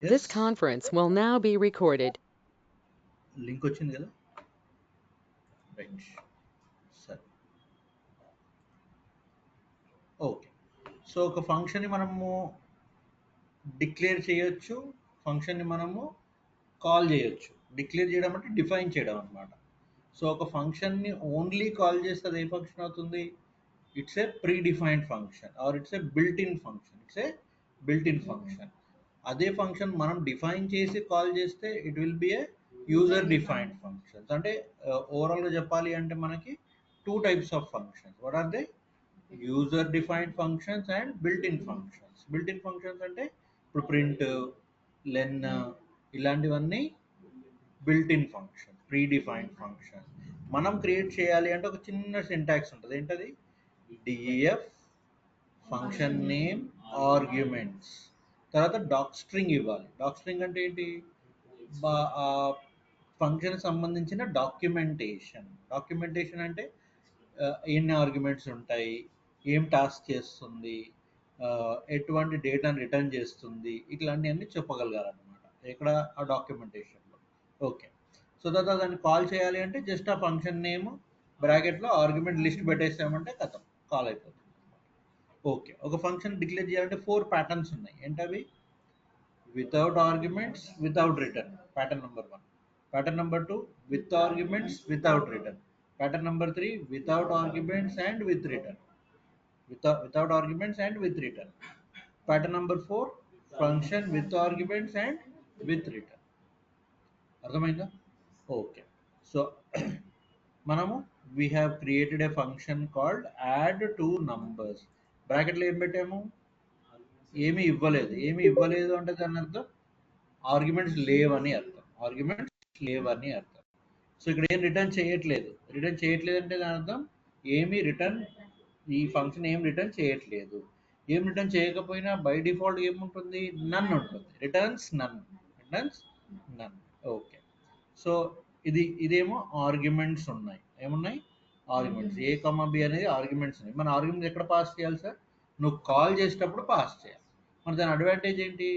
This ఎస్ conference will now be recorded. Link వచ్చింది కదా. రైట్. సరే. ఓకే. సో ఒక ఫంక్షన్ని మనము డిక్లేర్ చేయొచ్చు, ఫంక్షన్ని మనము కాల్ చేయొచ్చు. డిక్లేర్ చేయడం అంటే డిఫైన్ చేయడం అనమాట. సో ఒక ఫంక్షన్ని ఓన్లీ కాల్ చేస్తే అది ఏ ఫంక్షన్ అవుతుంది? It's a predefined function or it's a built in function. It's a built in function. అదే ఫంక్షన్ మనం డిఫైన్ చేసి కాల్ చేస్తే it will be a user defined functions. అంటే ఓవరాల్గా చెప్పాలి అంటే మనకి two types of functions. What are they? User defined functions and built in functions. Built in functions అంటే ఇప్పుడు ప్రింట్, లెన్ ఇలాంటివన్నీ built in function, predefined function. మనం create చేయాలి అంటే ఒక చిన్న సింటాక్స్ ఉంటుంది. ఏంటది? డిఎఫ్ ఫంక్షన్ నేమ్ ఆర్గ్యుమెంట్స్, తర్వాత డాక్ స్ట్రింగ్ ఇవ్వాలి. డాక్ స్ట్రింగ్ అంటే ఏంటి? ఆ ఫంక్షన్ సంబంధించిన డాక్యుమెంటేషన్. డాక్యుమెంటేషన్ అంటే ఎన్ని ఆర్గ్యుమెంట్స్ ఉంటాయి, ఏం టాస్క్ చేస్తుంది, ఎటువంటి డేటాను రిటర్న్ చేస్తుంది, ఇట్లాంటివన్నీ చెప్పగలగాలన్నమాట ఇక్కడ ఆ డాక్యుమెంటేషన్లో. ఓకే. సో తర్వాత దాన్ని కాల్ చేయాలి అంటే జస్ట్ ఆ ఫంక్షన్ నేమ్ బ్రాకెట్లో ఆర్గ్యుమెంట్ లిస్ట్ పెట్టేసామంటే కథం కాల్ అయిపోతుంది. ఓకే. ఒక ఫంక్షన్ డిక్లేర్ చేయాలంటే 4 ప్యాటర్న్స్ ఉన్నాయి. ఏంటవి? Without arguments, without return, pattern number 1. Pattern number 2, with arguments, without return. Pattern number 3, without arguments and with return. Without arguments and with return. Pattern number 4, function with arguments and with return. అర్థమైందా? Okay. So మనము we have created a function called add two numbers. బ్రాకెట్లో ఏం పెట్టాము? ఏమీ ఇవ్వలేదు. ఏమీ ఇవ్వలేదు అంటే దాని అర్థం ఆర్గ్యుమెంట్స్ లేవని అర్థం. ఆర్గ్యుమెంట్స్ లేవని అర్థం. సో ఇక్కడ ఏం రిటర్న్ చేయట్లేదు. రిటర్న్ చేయట్లేదు అంటే దాని అర్థం ఏమీ రిటర్న్, ఈ ఫంక్షన్ ఏం రిటర్న్ చేయట్లేదు. ఏం రిటర్న్ చేయకపోయినా బై డిఫాల్ట్ ఏముంటుంది? నన్ ఉంటుంది. రిటర్న్స్ నన్. రిటర్న్స్ నన్. ఓకే. సో ఇదేమో ఆర్గ్యుమెంట్స్ ఉన్నాయి. ఏమున్నాయి? ఆర్గ్యుమెంట్స్. ఏ కమా బి అనేది ఆర్గ్యుమెంట్స్ ఉన్నాయి. మన ఆర్గ్యుమెంట్స్ ఎక్కడ పాస్ చేయాలి సార్? నువ్వు కాల్ చేసేటప్పుడు పాస్ చేయాలి. మరి దాని అడ్వాంటేజ్ ఏంటి?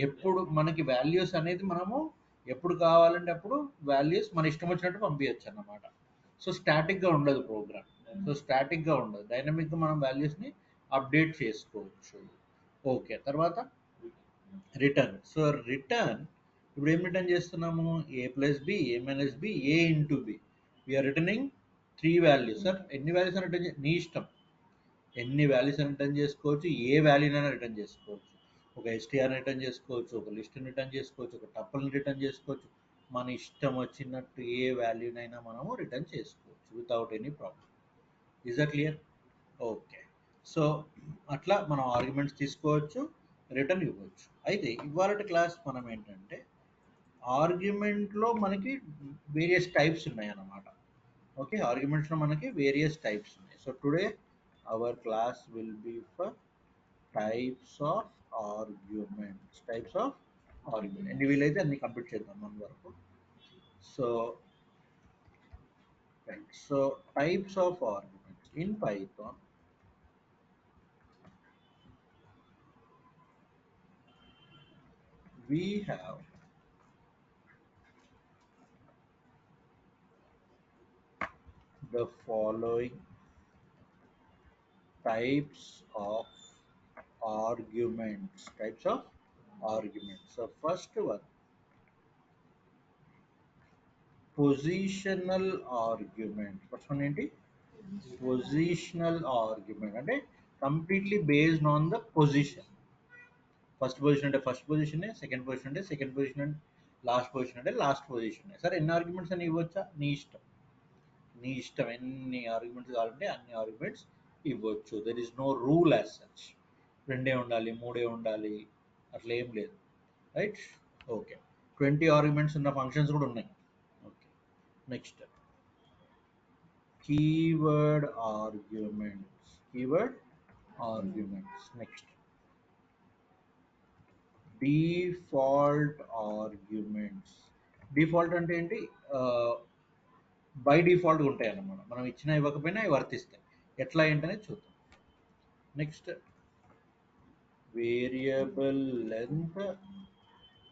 ఎప్పుడు మనకి వాల్యూస్ అనేది మనము ఎప్పుడు కావాలంటే అప్పుడు వాల్యూస్ మన ఇష్టం వచ్చినట్టు పంపించచ్చు అన్నమాట. సో స్టాటిక్గా ఉండదు ప్రోగ్రామ్. సో స్టాటిక్గా ఉండదు, డైనమిక్గా మనం వాల్యూస్ని అప్డేట్ చేసుకోవచ్చు. ఓకే. తర్వాత రిటర్న్. సో రిటర్న్ ఇప్పుడు ఏం రిటర్న్ చేస్తున్నాము? A plus B, A minus B, A into B. We're returning 3 values. Sir ఎన్ని వాల్యూస్ అని రిటర్న్ నీ ఇష్టం. ఎన్ని వాల్యూస్ అని రిటర్న్ చేసుకోవచ్చు, ఏ వాల్యూనైనా రిటర్న్ చేసుకోవచ్చు. ఒక ఎస్టీఆర్ రిటర్న్ చేసుకోవచ్చు, ఒక లిస్ట్ని రిటర్న్ చేసుకోవచ్చు, ఒక టపుల్ని రిటర్న్ చేసుకోవచ్చు. మన ఇష్టం వచ్చినట్టు ఏ వాల్యూనైనా మనము రిటర్న్ చేసుకోవచ్చు without any problem. Is that clear? Okay. So అట్లా మనం ఆర్గ్యుమెంట్స్ తీసుకోవచ్చు, రిటర్న్ ఇవ్వచ్చు. అయితే ఇవాళ క్లాస్ మనం ఏంటంటే ఆర్గ్యుమెంట్లో మనకి వేరియస్ టైప్స్ ఉన్నాయన్నమాట. ఓకే. ఆర్గ్యుమెంట్స్లో మనకి వేరియస్ టైప్స్ ఉన్నాయి. So today our class will be for types of arguments. Types of argument ఎన్ని వీలైతే అన్ని కంప్లీట్ చేద్దాం మన వరకు. So right. So types of arguments in Python. We have the following types of arguments. Types of arguments. So first one, positional argument. First one ఏంటి? Positional argument అంటే completely based on the position. First position అంటే first position, second position అంటే second position, last position అంటే last position. సరే ఎన్ని arguments అని ఇవ్వచ్చా? నీ ఇష్టం. నీ ఇష్టం ఎన్ని ఆర్గ్యుమెంట్స్ కావాలంటే అన్ని ఆర్గ్యుమెంట్స్ ఇవ్వచ్చు. There is no rule as such. రెండే ఉండాలి, మూడే ఉండాలి, అట్లా ఏం లేదు. రైట్. ఓకే. 20 ఆర్గ్యుమెంట్స్ ఉన్న ఫంక్షన్స్ కూడా ఉన్నాయి. Okay. Next keyword arguments. Keyword arguments. Next default arguments. Default అంటే ఏంటి? బై డిఫాల్ట్గా ఉంటాయి అన్నమాట. మనం ఇచ్చినా ఇవ్వకపోయినా అవి వర్తిస్తాయి. ఎట్లా ఏంటనేది చూద్దాం. Next variable length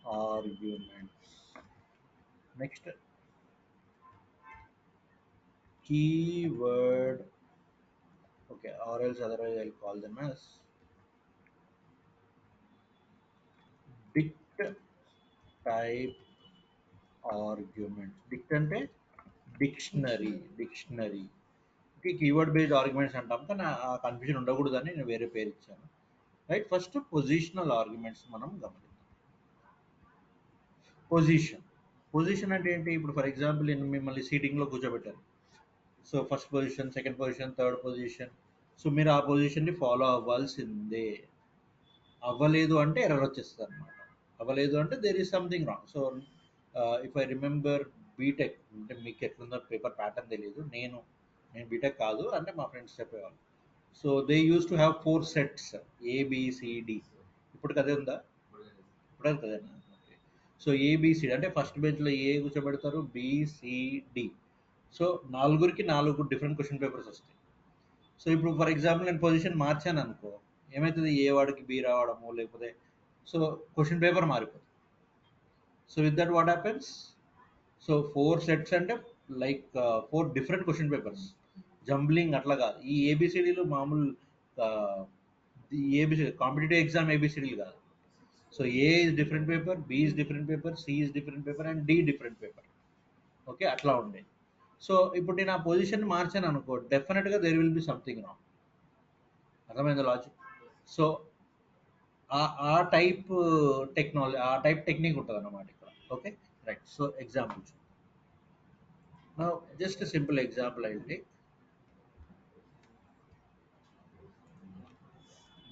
arguments. Next, keyword. Okay, or else otherwise I'll call them as dict type arguments. Dict అంటే డిక్షనరీ. కీవర్డ్ బేస్డ్ ఆర్గ్యుమెంట్స్ అంటాం, కానీ ఆ కన్ఫ్యూజన్ ఉండకూడదని నేను వేరే పేరు ఇచ్చాను. రైట్, ఫస్ట్ పొజిషనల్ ఆర్గ్యుమెంట్స్ మనం గమనిద్దాం. పొజిషన్ అంటే ఏంటి? ఇప్పుడు ఫర్ ఎగ్జాంపుల్ నేను మిమ్మల్ని సీటింగ్లో కూర్చోబెట్టాను. So first position, second position, third position. So మీరు ఆ పొజిషన్ని ఫాలో అవ్వాల్సిందే. అవ్వలేదు అంటే ఎర్రర్ వచ్చేస్తుంది అనమాట. అవ్వలేదు అంటే there is something wrong. So if I remember BTech, అంటే మీకు ఎట్లుందో పేపర్ ప్యాటర్న్ తెలియదు, నేను బీటెక్ కాదు అంటే మా ఫ్రెండ్స్ చెప్పేవాళ్ళు. So they use to have 4 sets, ABCD. ఇప్పుడు కదే ఉందా? ఇప్పుడు కదేనా? ఓకే. సో ఏబిసిడి అంటే ఫస్ట్ బెంచ్లో ఏ కూర్చోబెడతారు, బిసిడి. సో నలుగురికి 4 డిఫరెంట్ క్వశ్చన్ పేపర్స్ వస్తాయి. సో ఇప్పుడు ఫర్ ఎగ్జాంపుల్ నేను పొజిషన్ మార్చాను అనుకో, ఏమవుతుంది? ఏ వాడికి బి రావడము, లేకపోతే సో క్వశ్చన్ పేపర్ మారిపోతుంది. So with that what happens? So 4 sets అంటే like 4 different question papers. Jumbling అట్లా కాదు. ఈ ఏబిసిడీలు మామూలు ఏబిసిడి కాంపిటేటివ్ ఎగ్జామ్ ఏబిసిడీలు కాదు. So A is different paper, B is different paper, C is different paper and D different paper. Okay, అట్లా ఉండే. సో ఇప్పుడు నేను ఆ పొజిషన్ మార్చాను అనుకో, డెఫినెట్గా there will be something wrong. అర్థమైంది లాజిక్? సో ఆ టైప్ టెక్నాలజీ, ఆ టైప్ టెక్నిక్ ఉంటుంది అన్నమాట ఇక్కడ. Okay, right. సో ఎగ్జాంపుల్ చూద్దాం. Now, just a simple example I will take.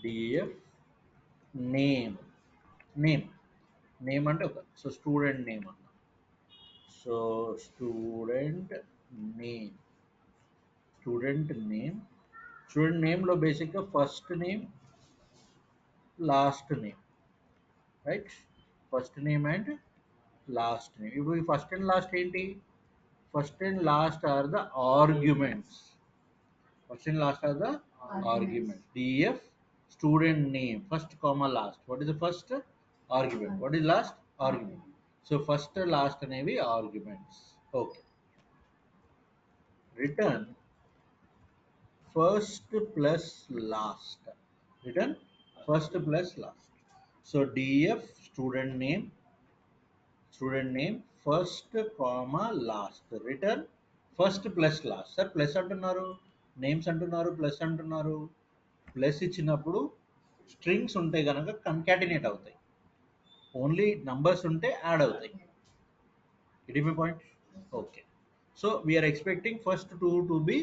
DF name. Name అంటే ఒక, సో స్టూడెంట్ నేమ్ అన్న. So student name. స్టూడెంట్ నేమ్లో బేసిక్గా first name, last name. Right, first name and last name. ఇప్పుడు ఈ first and last ఏంటి? First and last are the arguments. First and last are the arguments. DF student name, first comma last. What is the first? Argument. What is last? Argument. So first last అనేవి arguments. Okay. Return first plus last. Return first plus last. So DF student name first comma last. Return first plus last. Sir plus అంటున్నారు, names అంటున్నారు, plus అంటున్నారు. Plus ఇచ్చినప్పుడు strings ఉంటే కనుక concatenate అవుతాయి, only numbers ఉంటే add అవుతాయి. It is my point. Okay, so we're expecting first to be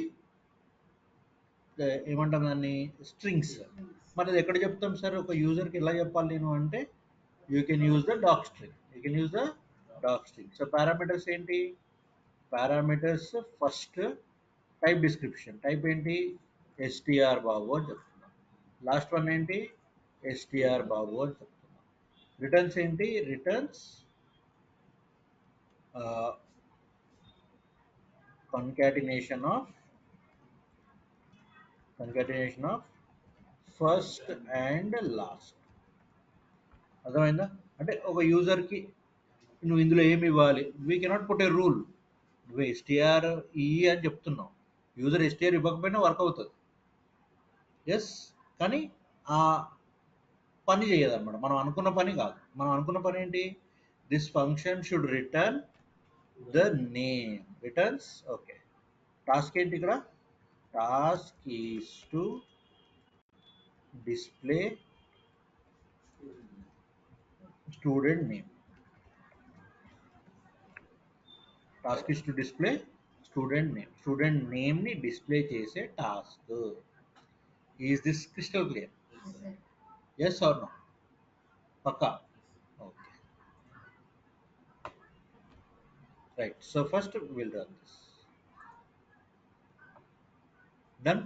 ఏమంటాం దాన్ని, స్ట్రింగ్స్. మరి అది ఎక్కడ చెప్తాం సార్? ఒక యూజర్కి ఎలా చెప్పాలి నేను అంటే, you can use the docstring. So parameters ఏంటి? Parameters first type description. Type ఏంటి? ఎస్టిఆర్ బాబు అని చెప్తున్నాం. లాస్ట్ వన్ ఏంటి? ఎస్టిఆర్ బాబు అని చెప్తున్నాం. రిటర్న్స్ ఏంటి? Returns concatenation of first and last. అర్థమైందా? అంటే ఒక యూజర్కి నువ్వు ఇందులో ఏమి ఇవ్వాలి, we cannot put a rule. నువ్వు ఎస్టిఆర్ అని చెప్తున్నావు, యూజర్ ఎస్టిఆర్ ఇవ్వకపోయినా వర్క్ అవుతుంది. ఎస్, కానీ ఆ పని చేయదన్నమాట. మనం అనుకున్న పని కాదు. మనం అనుకున్న పని ఏంటి? This function should return the name. Returns. Okay, task ఏంటి ఇక్కడ? Task is to display student name. Task is to display student name. Student నేమ్ని డిస్ప్లే చేసే task. Is this crystal clear? Yes or no? పక్కా? Okay, right. So first will run this. Done.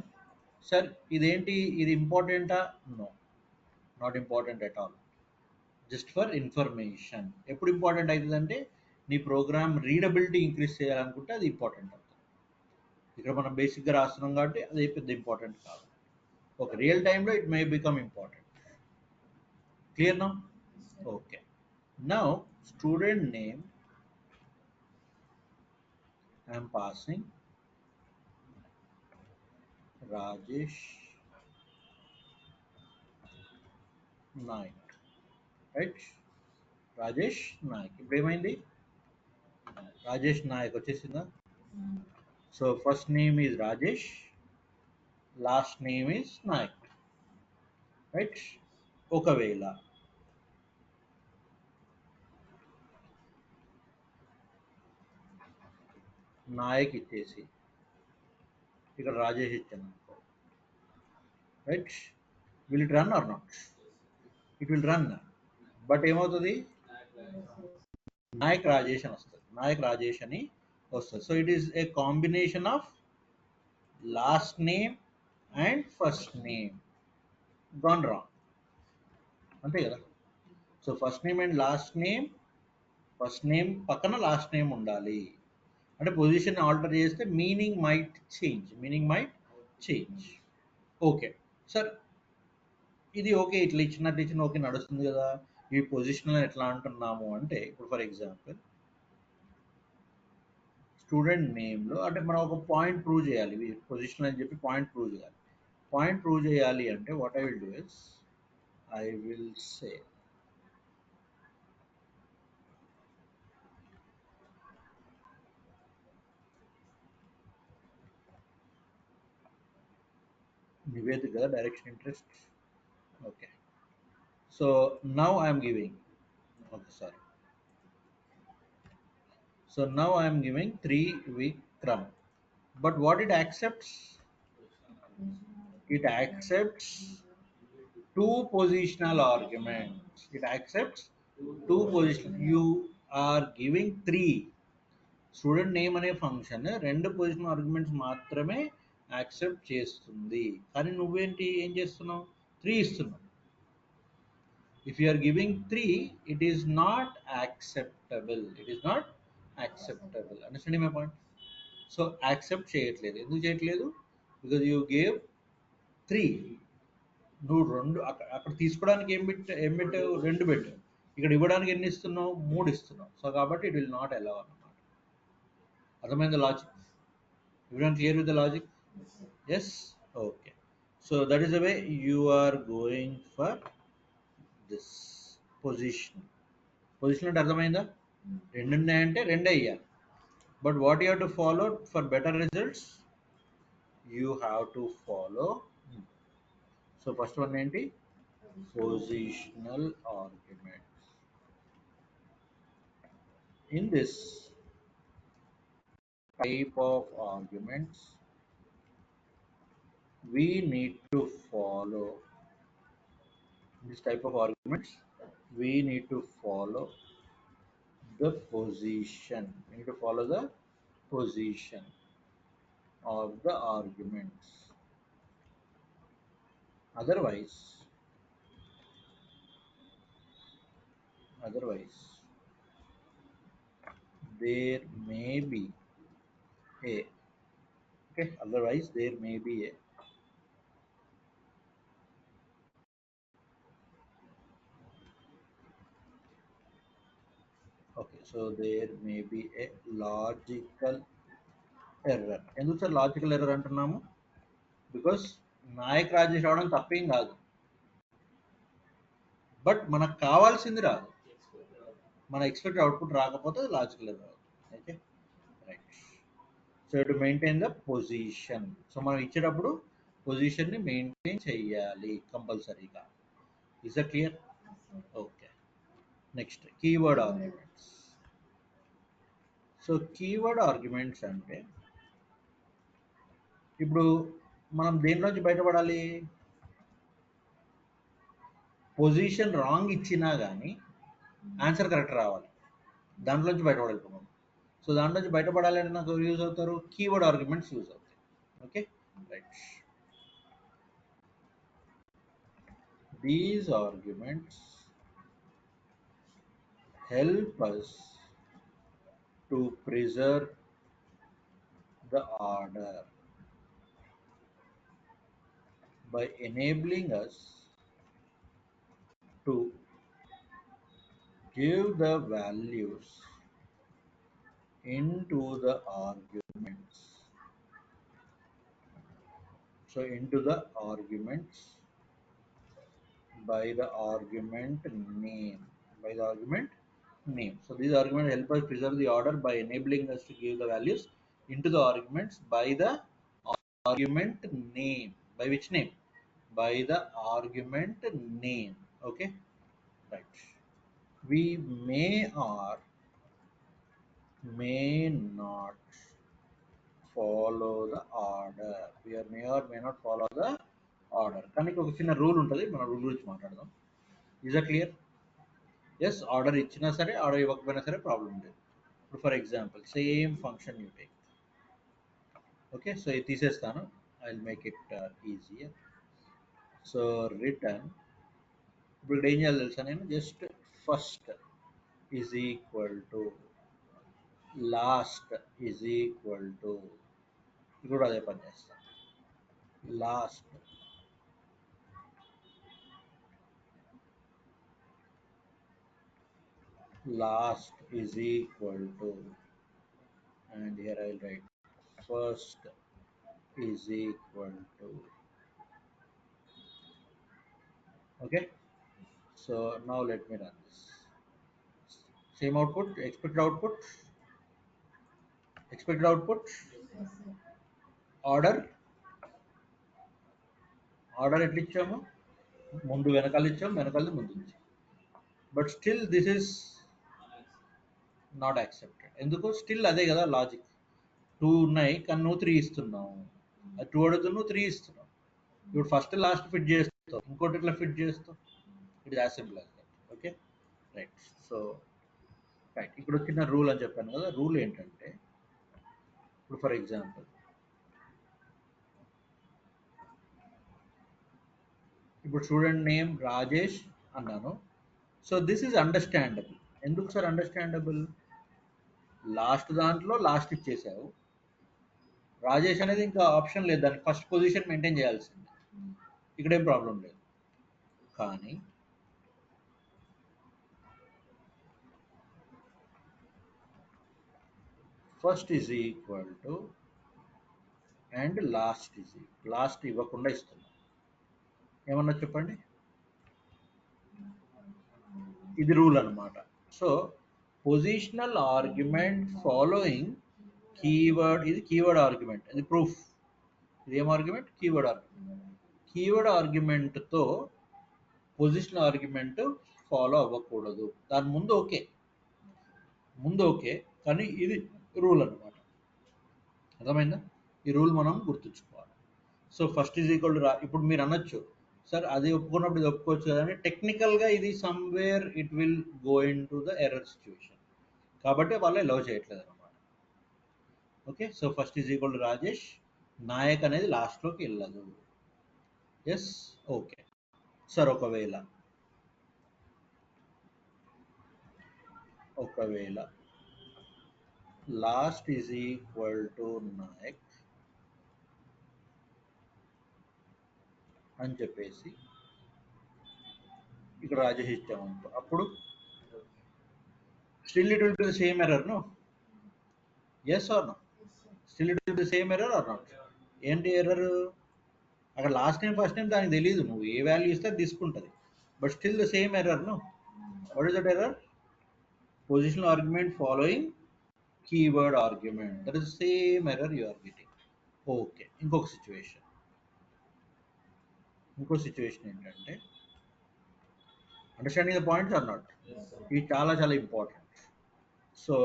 Sir ఇదేంటి, ఇది ఇంపార్టెంటా? No, not important at all. Just for information. ఎప్పుడు important అవుతుందంటే నీ programme readability increase చేయాలనుకుంటే అది ఇంపార్టెంట్ అవుతుంది. ఇక్కడ మనం బేసిక్గా రాస్తున్నాం కాబట్టి అది పెద్ద ఇంపార్టెంట్ కాదు. ఓకే, రియల్ టైంలో it may become important. Clear now? Okay, Now student name I am passing Rajesh Naik, right? Rajesh Naik ఇప్పుడు ఏమైంది రాజేష్ నాయక్ వచ్చేసిందా so first name is Rajesh last name is Naik right ఒకవేళ నాయక్ ఇచ్చేసి ఇక్కడ రాజేష్ ఇచ్చాను అనుకో right will it run or not it will run but ఏమవుతుంది నాయక్ రాజేష్ అని వస్తుంది నాయక్ రాజేష్ అని వస్తుంది so it is A combination of last name and first name gone wrong అంతే కదా so first name and last name first name పక్కన last name ఉండాలి అంటే పొజిషన్ ఆల్టర్ చేస్తే meaning might change okay sir ఇది ఓకే ఇట్లా ఇచ్చిన okay నడుస్తుంది కదా ఈ పొజిషన్ ఎట్లా అంటున్నాము అంటే ఇప్పుడు ఫర్ ఎగ్జాంపుల్ స్టూడెంట్ నేమ్లో అంటే మనం ఒక పాయింట్ ప్రూవ్ చేయాలి పొజిషన్ అని చెప్పి పాయింట్ ప్రూవ్ చేయాలి అంటే what I will do is I will say Nivedika, direction interest. Okay. So now I am giving. Okay, sorry. So now I am giving 3 week crumb. But what it accepts? It accepts two positional arguments. It accepts two positional. You are giving three. Student name అనే function రెండు position arguments మాత్రమే accept చేస్తుంది కానీ నువ్వేంటి ఏం చేస్తున్నావు 3 ఇస్తున్నావు if you are giving 3 it is not acceptable understanding my point so accept చేయట్లేదు ఎందుకు చేయట్లేదు because you gave 3 నువ్వు రెండు అక్కడ తీసుకోవడానికి ఏం పెట్టావు రెండు పెట్టావు ఇక్కడ ఇవ్వడానికి ఎన్ని ఇస్తున్నావు 3 ఇస్తున్నావు సో కాబట్టి ఇట్ విల్ నాట్ అలౌ అన్నమాట అర్థమైంది logic everyone clear with the logic yes okay so that is the way you are going for this position అంటే అర్థమైందా రెండు ఉన్నాయంటే రెండే ఇయ్యాలి but what you have to follow for better results you have to follow so first one ఏంటి positional arguments in this type of arguments we need to follow this type of arguments we need to follow the position we need to follow the position of the arguments otherwise there may be a okay otherwise there may be a okay so there may be a logical error ఎందుకు sir logical error అంటున్నాము because Naik Rajesh రావడం తప్పేం కాదు but మనకు కావాల్సింది రాదు మన expect output రాకపోతే లాజికల్ ఎర్రర్ అవుతుంది okay right so to maintain the position so మనం ఇచ్చేటప్పుడు పొజిషన్ని మెయింటైన్ చేయాలి కంపల్సరీగా is that clear okay next keyword arguments so keyword arguments అంటే ఇప్పుడు మనం దేనిలోంచి బయటపడాలి పొజిషన్ రాంగ్ ఇచ్చినా కానీ ఆన్సర్ కరెక్ట్ రావాలి దాంట్లోంచి బయటపడాలి ఇప్పుడు మనం సో దాంట్లోంచి బయటపడాలి అంటే నాకు యూజ్ అవుతారు కీవర్డ్ ఆర్గ్యుమెంట్స్ యూజ్ అవుతాయి okay right these arguments help us to preserve the order by enabling us to give the values into the arguments. So into the arguments by the argument name. By the argument name. So these arguments help us preserve the order by enabling us to give the values into the arguments by the argument name. By which name? By the argument name. Okay, right. We may or may not follow the order. We may or may not follow the order. కానీ ఒక చిన్న rule ఉంటుంది, మన rule గురించి మాట్లాడదాం. Is a clear? Yes, order ఇచ్చినా సరే order ఇవ్వకపోయినా సరే ప్రాబ్లం లేదు. ఇప్పుడు for example same function you take. Okay, so ఇది తీసేస్తాను. I will make it easier. So return, ఇప్పుడు ఇక్కడ ఏం చేయాలి తెలుసా, నేను just first is equal to last is equal to, ఇప్పుడు అదే పని చేస్తాను. Last is equal to, and here I will write first is equal to. Okay, so now let me run this. Same output, expected output, order ఎట్లా ఇచ్చాము, ముందు వెనకాల ఇచ్చాము, వెనకాల ముందు ఇచ్చాము. But still this is not accepted. ఎందుకు? Still అదే కదా లాజిక్. 2 ఉన్నాయి కానీ నువ్వు 3 ఇస్తున్నావు. అది 2 అడుగుతున్నావు, నువ్వు 3 ఇస్తున్నావు. ఇప్పుడు ఫస్ట్ లాస్ట్ ఫిట్ చేస్తావు, ఇంకోటి ఇట్లా ఫిట్ చేస్తావు. It is as simple as that. Okay, right. So right, ఇక్కడ వచ్చిన రూల్ అని చెప్పాను కదా. రూల్ ఏంటంటే, ఇప్పుడు ఫర్ ఎగ్జాంపుల్ ఇప్పుడు స్టూడెంట్ నేమ్ రాజేష్ అన్నాను. So this is understandable. ఎందుకు సార్ అండర్స్టాండబుల్? లాస్ట్ దాంట్లో లాస్ట్ ఇచ్చేసావు. రాజేష్ అనేది ఇంకా ఆప్షన్ లేదు, దానికి ఫస్ట్ పొజిషన్ మెయింటైన్ చేయాల్సింది. ఇక్కడ ఏం ప్రాబ్లం లేదు. కానీ first is equal to and last is equal, last ఇవ్వకుండా ఇస్తున్నాం. ఏమన్నా చెప్పండి, ఇది రూల్ అనమాట. So positional argument following keyword, ఇది కీవర్డ్ ఆర్గ్యుమెంట్, ఇది ప్రూఫ్. ఇది ఏం ఆర్గ్యుమెంట్? Keyword argument. కీవర్డ్ ఆర్గ్యుమెంట్తో పొజిషనల్ ఆర్గ్యుమెంట్ ఫాలో అవ్వకూడదు. దాని ముందు ఓకే, కానీ ఇది రూల్ అనమాట. అర్థమైందా? ఈ రూల్ మనం గుర్తుంచుకోవాలి. So first is equal to ఇప్పుడు మీరు అనొచ్చు, సార్ అది ఒప్పుకున్నప్పుడు ఇది ఒప్పుకోవచ్చు కదా అని. టెక్నికల్గా ఇది somewhere it will go in to the error situation, కాబట్టి వాళ్ళు అలౌ చేయట్లేదు అనమాట. Okay, so first is equal to Rajesh, Nayak అనేది లాస్ట్లోకి వెళ్ళదు. Yes, okay sir. ఒకవేళ last is equal to Nayak అని చెప్పేసి ఇక్కడ రాజేష్ ఇచ్చామనుకో, అప్పుడు still it will be the same error. No, yes or no? Still it will be the same error or not? ఏంటి ఎర్రర్? అక్కడ లాస్ట్ నేమ్ ఫస్ట్ నేమ్ దానికి తెలియదు, నువ్వు ఏ వాల్యూ ఇస్తే తీసుకుంటుంది. But still the same error. No, what is that error? Positional argument following keyword argument. That is the same error you are getting. Okay, ఇంకొక situation ఏంటంటే, understanding the points or not? ఇది చాలా చాలా important. So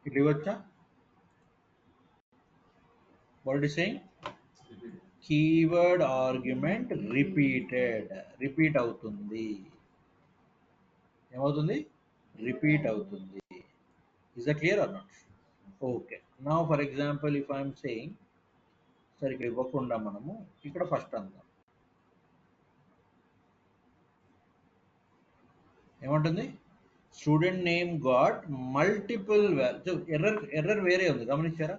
ఇట్లా ఇవ్వచ్చా? What is saying? Keyword argument repeat అవుతుంది. ఏమవుతుంది? Repeat అవుతుంది. Is that clear or not? Okay. Now for example if I'm saying, సరే ఇక్కడ ఇవ్వకుండా మనము ఇక్కడ ఫస్ట్ అందాం. ఏమంటుంది? Student name got multiple value. Error వేరే ఉంది, గమనించారా?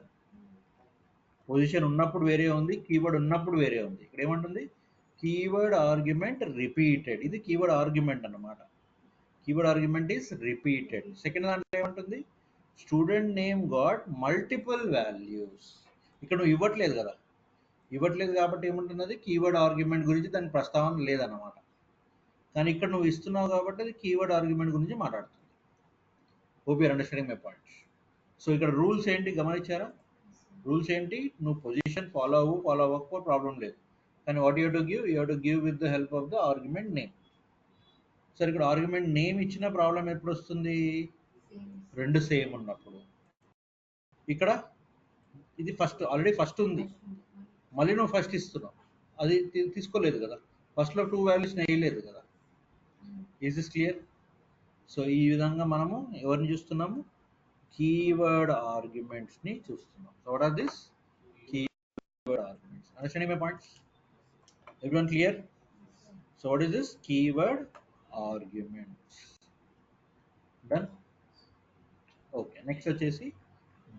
పొజిషన్ ఉన్నప్పుడు వేరే ఉంది, కీవర్డ్ ఉన్నప్పుడు వేరే ఉంది. ఇక్కడ ఏమంటుంది? Keyword argument repeated. ఇది కీవర్డ్ ఆర్గ్యుమెంట్ అన్నమాట. Keyword argument is repeated. Second దాంట్లో ఏమంటుంది? Student name got multiple values. ఇక్కడ నువ్వు ఇవ్వట్లేదు కదా, ఇవ్వట్లేదు కాబట్టి ఏముంటున్నది? కీవర్డ్ ఆర్గ్యుమెంట్ గురించి దాని ప్రస్తావన లేదన్నమాట. కానీ ఇక్కడ నువ్వు ఇస్తున్నావు కాబట్టి అది కీవర్డ్ ఆర్గ్యుమెంట్ గురించి మాట్లాడుతుంది. Hope your understanding my points. So ఇక్కడ రూల్స్ ఏంటి గమనించారా? రూల్స్ ఏంటి? నువ్వు పొజిషన్ ఫాలో అవ్వకపో ప్రాబ్లం లేదు. కానీ what you to give? You to give with the help of the argument name. సరే, ఇక్కడ ఆర్గ్యుమెంట్ నేమ్ ఇచ్చిన ప్రాబ్లం ఎప్పుడు వస్తుంది? రెండు సేమ్ ఉన్నప్పుడు. ఇక్కడ ఇది ఫస్ట్, ఆల్రెడీ ఫస్ట్ ఉంది, మళ్ళీ నువ్వు ఫస్ట్ ఇస్తున్నావు, అది తీసుకోలేదు కదా, ఫస్ట్లో 2 వాల్యూస్ వేయలేదు కదా. Is this clear? సో ఈ విధంగా మనము ఎవరిని చూస్తున్నాము? కీవర్డ్ ఆర్గ్యుమెంట్స్ని చూస్తున్నాం. So what are this? Keyword arguments. Understanding my points? Everyone clear? So what is this? Keyword arguments. Done. Okay, next వచ్చేసి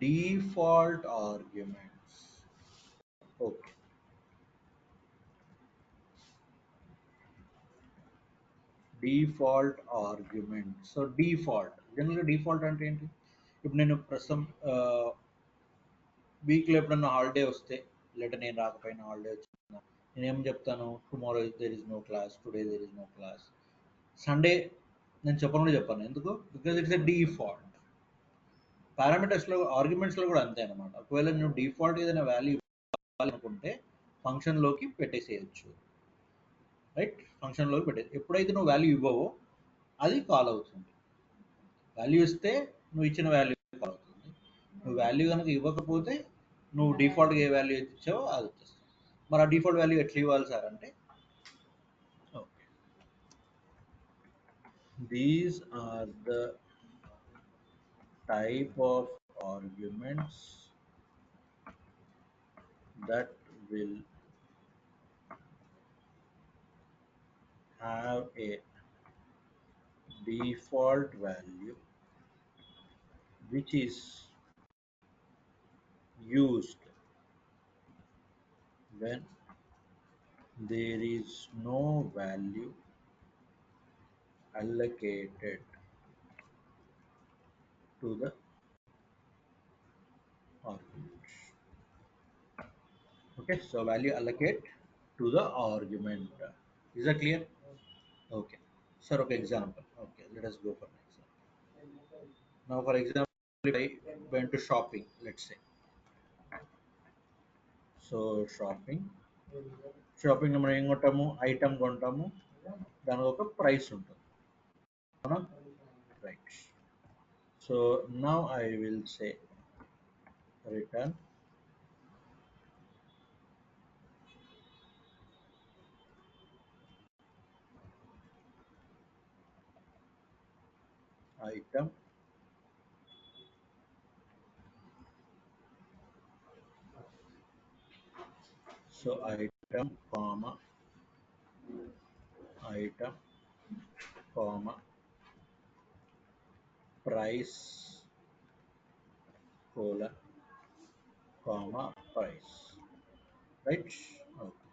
default arguments. Okay, default argument. So default, జనరల్గా default అంటే ఏంటి? ఇప్పుడు నేను ప్రస్తుతం వీక్లో ఎప్పుడన్నా హాలిడే వస్తే, లేదా నేను రాకపోయినా హాలిడే వచ్చిన, నేనేం చెప్తాను? Tomorrow there is no class, today there is no class. Sunday నేను చెప్పను. ఎందుకు? Because it's a default. పారామీటర్స్లో, ఆర్గ్యుమెంట్స్లో కూడా అంతే అనమాట. ఒకవేళ నేను డిఫాల్ట్ ఏదైనా వాల్యూ ఇవ్వాలనుకుంటే ఫంక్షన్లోకి పెట్టేసేయచ్చు, రైట్? ఫంక్షన్లోకి పెట్టేసి ఎప్పుడైతే నువ్వు వాల్యూ ఇవ్వవో అది కాల్ అవుతుంది. వాల్యూ ఇస్తే నువ్వు ఇచ్చిన వాల్యూ కాల్ అవుతుంది. నువ్వు వాల్యూ కనుక ఇవ్వకపోతే నువ్వు డిఫాల్ట్గా ఏ వాల్యూ ఇచ్చావో అది వచ్చేస్తుంది. మరి ఆ డిఫాల్ట్ వాల్యూ ఎట్లా ఇవ్వాలి సార్ అంటే, okay, these are the type of arguments that will have a default value which is used when there is no value allocated to the argument. Okay, so value allocate to the argument. Is that clear? Okay, sir. Okay, example. Okay, let us go for an example. Now for example, if I went to shopping, let's say. So షాపింగ్లో మనం ఏం కొంటాము? Item కొంటాము, దానికి ఒక price ఉంటుంది, అవునా? Right. So now I will say return item so item comma item comma price colon comma price, right? Okay.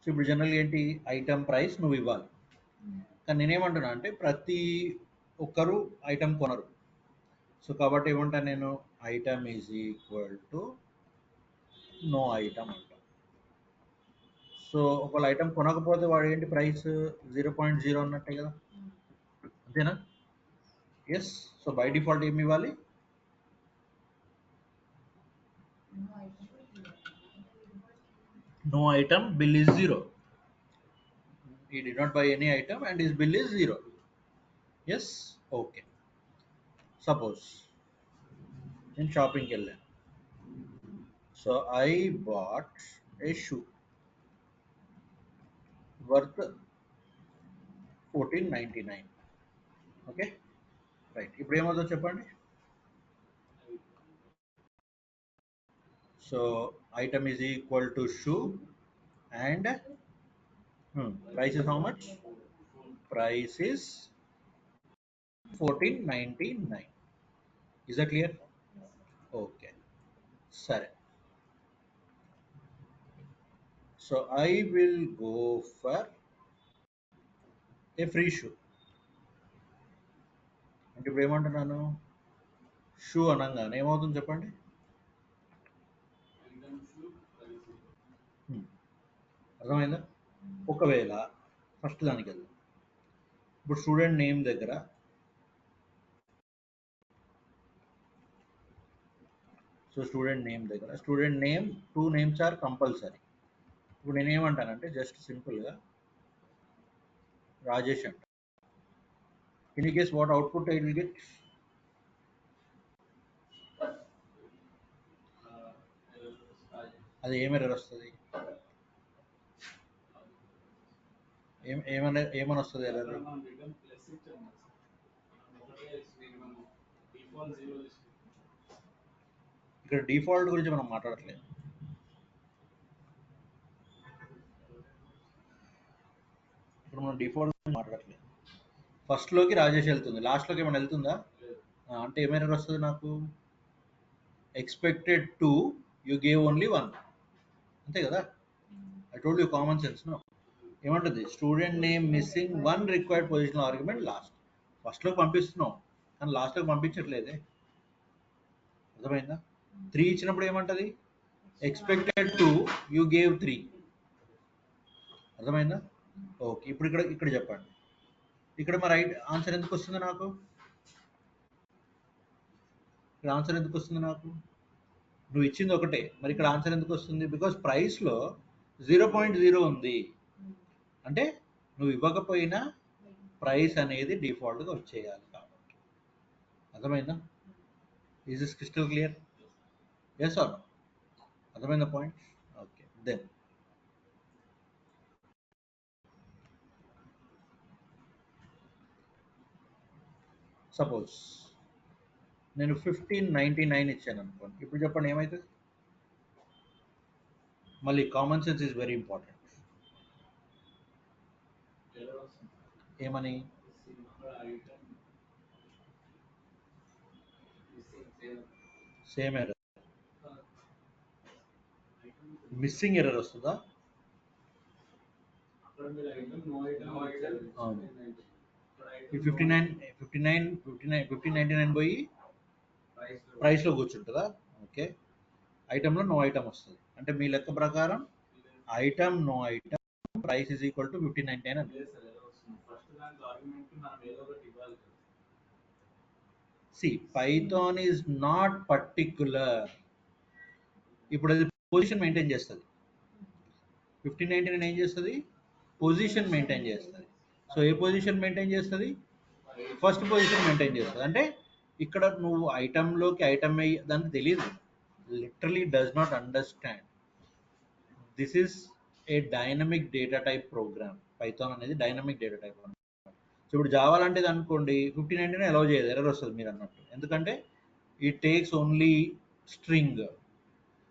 So ఇప్పుడు జనరల్గా ఏంటి? ఐటమ్ ప్రైస్ నువ్వు ఇవ్వాలి. కానీ నేనేమంటున్నా అంటే ప్రతి ఒక్కరు ఐటమ్ కొనరు. సో కాబట్టి ఏమంటాను నేను? Item is equal to know item అంట. సో ఒకవేళ ఐటమ్ కొనకపోతే వాడు ఏంటి? ప్రైస్ 0.0 అన్నట్టే కదా, అంతేనా? ఎస్. సో బై డిఫాల్ట్ ఏమి ఇవ్వాలి? No item, bill is 0. He did not buy any item and his bill is 0. Yes? Okay. Suppose in shopping కి వెళ్ళాను. So I bought a shoe worth 14.99. Okay, right. ఇప్పుడు ఏమవుతుందో చెప్పండి. So item is equal to shoe and price is how much? Price is 1499. Is that clear? Okay, సరే. So I will go for a free shoe. అంటే ఇప్పుడు ఏమంటున్నాను, shoe అనగానే ఏమవుతుంది చెప్పండి. అర్థమైందా? ఒకవేళ ఫస్ట్ దానికి వెళ్దాం. ఇప్పుడు స్టూడెంట్ నేమ్ దగ్గర student name 2 names are compulsory. ఇప్పుడు నేనేమంటానంటే జస్ట్ సింపుల్గా రాజేష్ అంట. Can you guess what output I will get? అది ఏం ఎర్రర్ వస్తుంది? ఏమని వస్తుంది ఎర్రర్? ఇక్కడ డిఫాల్ట్ గురించి మనం మాట్లాడట్లేదు. ఇప్పుడు మనం డిఫాల్ట్ గురించి మాట్లాడట్లేదు. ఫస్ట్లోకి రాజేష్ వెళ్తుంది, లాస్ట్లోకి ఏమైనా వెళ్తుందా? అంటే ఏం ఎర్రర్ వస్తుంది నాకు? Expected 2, you gave only 1. అంతే కదా? I told you common sense. No, ఏమంటుంది? Student name missing 1 required positional argument last. ఫస్ట్లోకి పంపిస్తున్నాం కానీ లాస్ట్లోకి పంపించట్లేదే. అర్థమైందా? 3 ఇచ్చినప్పుడు ఏమంటుంది? Expected 2, you gave 3. అర్థమైందా? ఓకే, ఇప్పుడు ఇక్కడ చెప్పండి. ఇక్కడ మా రైట్ ఆన్సర్ ఎందుకు వస్తుంది నాకు? ఇక్కడ ఆన్సర్ ఎందుకు వస్తుంది నాకు? నువ్వు ఇచ్చింది ఒకటే, మరి ఇక్కడ ఆన్సర్ ఎందుకు వస్తుంది? బికాస్ ప్రైస్లో 0.0 ఉంది. అంటే నువ్వు ఇవ్వకపోయినా ప్రైస్ అనేది డిఫాల్ట్గా వచ్చేయాలి కాబట్టి. అర్థమైందా? Is this crystal clear? Yes or no? అర్థమైందా పాయింట్? ఓకే, దెన్ సపోజ్ నేను 1599 ఇచ్చాను అనుకోండి. ఇప్పుడు చెప్పండి ఏమవుతుంది? మళ్ళీ common sense is very important. ఏమని? సేమ్ ఎర్రర్, మిస్సింగ్ ఎర్రర్ వస్తుందా? అవును. ఈ 1599 పోయి ప్రైస్లో కూర్చుంటుందా? ఓకే, ఐటెంలో నో ఐటమ్ వస్తుంది. అంటే మీ లెక్క ప్రకారం item no item price is equal to 1599 అని. See, Python is not particular. ఇప్పుడు అది పొజిషన్ మెయింటైన్ చేస్తుంది. 1599 ఏం చేస్తుంది? పొజిషన్ మెయింటైన్ చేస్తుంది. సో ఏ పొజిషన్ మెయింటైన్ చేస్తుంది? ఫస్ట్ పొజిషన్ మెయింటైన్ చేస్తుంది. అంటే ఇక్కడ నువ్వు ఐటంలోకి ఐటమ్ దానికి తెలియదు. Literally does not understand. This is a dynamic data type program. Python అనేది డైనమిక్ డేటా టైప్. సో ఇప్పుడు జావా లాంటిది అనుకోండి, 1599 అలౌ చేయదు, ఎర్రర్ వస్తుంది మీరు అన్నట్టు. ఎందుకంటే ఇట్ టేక్స్ ఓన్లీ స్ట్రింగ్.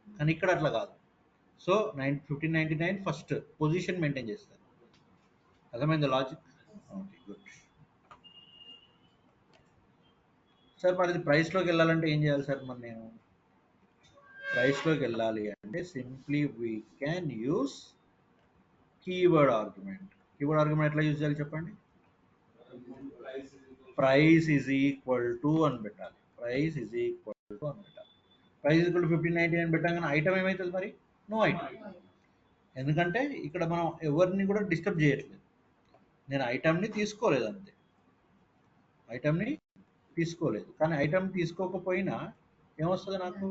కానీ ఇక్కడ అట్లా కాదు. సో 1599 ఫస్ట్ పొజిషన్ మెయింటైన్ చేస్తారు. అర్థమైంది లాజిక్? Okay, good. సార్ మరి ఇది ప్రైస్లోకి వెళ్ళాలంటే ఏం చేయాలి సార్? మరి నేను ప్రైస్లోకి వెళ్ళాలి అంటే simply we can use keyword argument. Keyword argument ఎట్లా యూజ్ చేయాలి చెప్పండి? ప్రైస్ ఈజ్ ఈక్వల్ టు అని పెట్టాలి. ప్రైస్ ఈజ్ ఈక్వల్ టు అని పెట్టాలి. ప్రైస్ ఈక్వల్ టు 1599 పెట్టాం. ఐటమ్ ఏమవుతుంది మరి? No item. ఎందుకంటే ఇక్కడ మనం ఎవరిని కూడా డిస్టర్బ్ చేయట్లేదు. నేను ఐటమ్ని తీసుకోలేదు అంతే. ఐటమ్ని తీసుకోలేదు, కానీ ఐటమ్ తీసుకోకపోయినా ఏమొస్తుంది నాకు?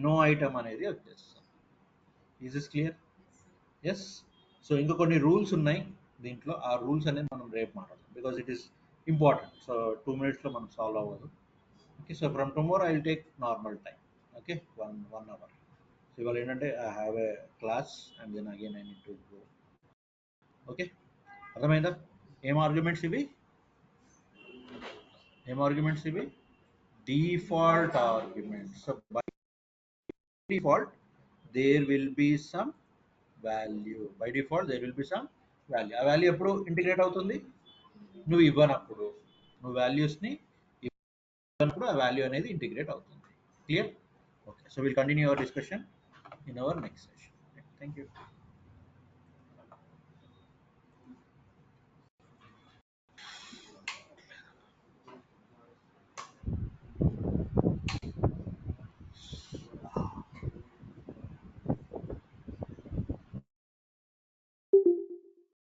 నో ఐటమ్ అనేది వచ్చేస్తుంది. Is this clear? Yes. So ఇంకా కొన్ని రూల్స్ ఉన్నాయి దీంట్లో. ఆ రూల్స్ అనేది మనం రేపు మాట్లాడదాం, because it is important. So 2 minutesలో మనం సాల్వ్ అవ్వదు. Okay, so from tomorrow I will take normal time. Okay, 1 hour. So ఇవాళ ఏంటంటే I have a class and then again I need to go. Okay, అర్థమైందా? ఏం ఆర్గ్యుమెంట్స్ ఇవి? ఏం arguments ఇవి? Default arguments. So by default there will be some value. By default there will be some value. ఆ value ఎప్పుడు integrate అవుతుంది? నువ్వు ఇవ్వనప్పుడు. నువ్వు వాల్యూస్ని ఇవ్వనప్పుడు ఆ వాల్యూ అనేది ఇంటిగ్రేట్ అవుతుంది. Clear? Okay, so will continue our discussion in our next session. Thank you.